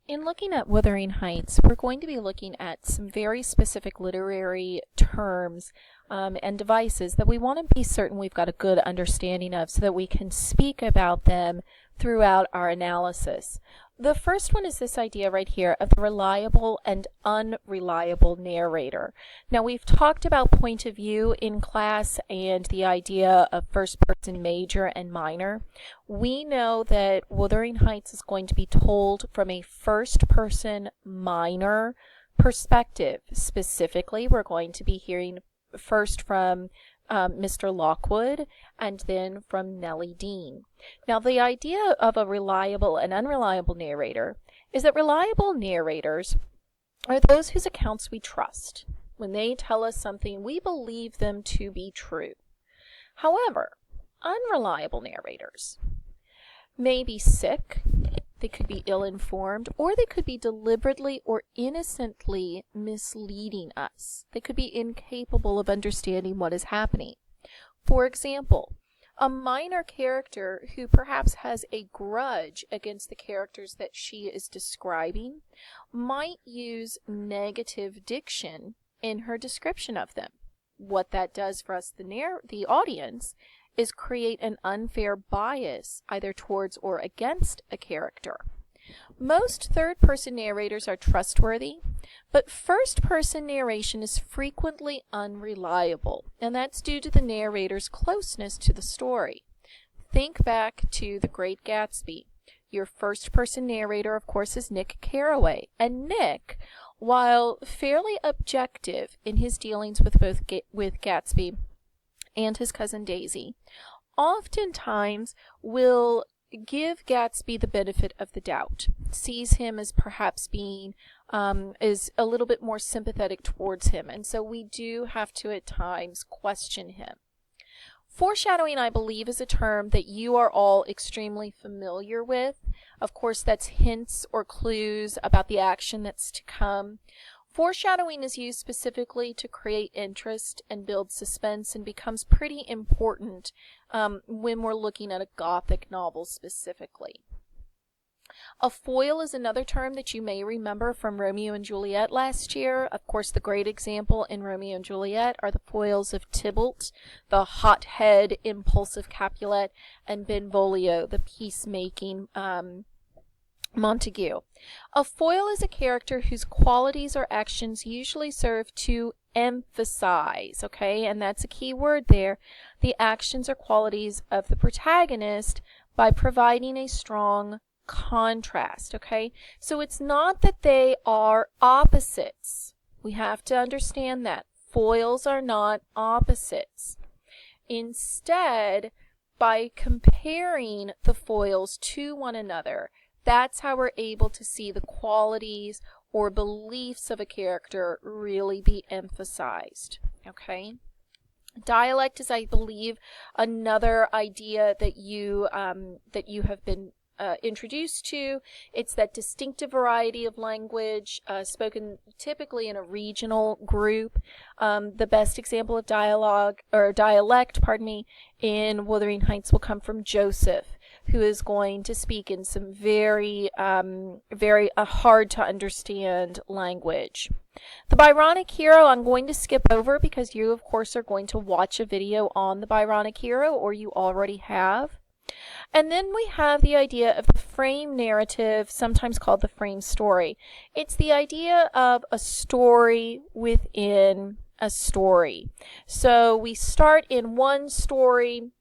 In looking at Wuthering Heights, we're going to be looking at some very specific literary terms and devices that we want to be certain we've got a good understanding of so that we can speak about them throughout our analysis. The first one is this idea right here of the reliable and unreliable narrator. Now, we've talked about point of view in class and the idea of first person major and minor. We know that Wuthering Heights is going to be told from a first person minor perspective. Specifically, we're going to be hearing first from Mr. Lockwood and then from Nellie Dean. Now, the idea of a reliable and unreliable narrator is that reliable narrators are those whose accounts we trust. When they tell us something, we believe them to be true. However, unreliable narrators may be sick, they could be ill-informed, or they could be deliberately or innocently misleading us. They could be incapable of understanding what is happening. For example, a minor character who perhaps has a grudge against the characters that she is describing might use negative diction in her description of them. What that does for us, the audience, is create an unfair bias either towards or against a character. Most third-person narrators are trustworthy, but first-person narration is frequently unreliable, and that's due to the narrator's closeness to the story. Think back to The Great Gatsby. Your first-person narrator, of course, is Nick Carraway, and Nick, while fairly objective in his dealings with both with Gatsby and his cousin Daisy, oftentimes will give Gatsby the benefit of the doubt, sees him as perhaps being, is a little bit more sympathetic towards him, and so we do have to at times question him. Foreshadowing, I believe, is a term that you are all extremely familiar with. Of course, that's hints or clues about the action that's to come. Foreshadowing is used specifically to create interest and build suspense and becomes pretty important when we're looking at a Gothic novel specifically. A foil is another term that you may remember from Romeo and Juliet last year. Of course, the great example in Romeo and Juliet are the foils of Tybalt, the hot-head, impulsive Capulet, and Benvolio, the peacemaking Montague. A foil is a character whose qualities or actions usually serve to emphasize, okay, and that's a key word there, the actions or qualities of the protagonist by providing a strong contrast, okay? So it's not that they are opposites. We have to understand that. Foils are not opposites. Instead, by comparing the foils to one another, that's how we're able to see the qualities or beliefs of a character really be emphasized, okay? Dialect is, I believe, another idea that you have been introduced to. It's that distinctive variety of language spoken typically in a regional group. The best example of dialect, in Wuthering Heights will come from Joseph, who is going to speak in some very hard to understand language. The Byronic Hero I'm going to skip over because you, of course, are going to watch a video on the Byronic Hero, or you already have. And then we have the idea of the frame narrative, sometimes called the frame story. It's the idea of a story within a story. So we start in one story,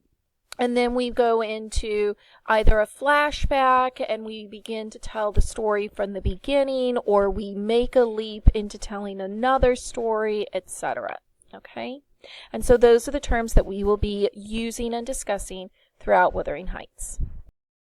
and then we go into either a flashback and we begin to tell the story from the beginning, or we make a leap into telling another story, etc. Okay? And so those are the terms that we will be using and discussing throughout Wuthering Heights.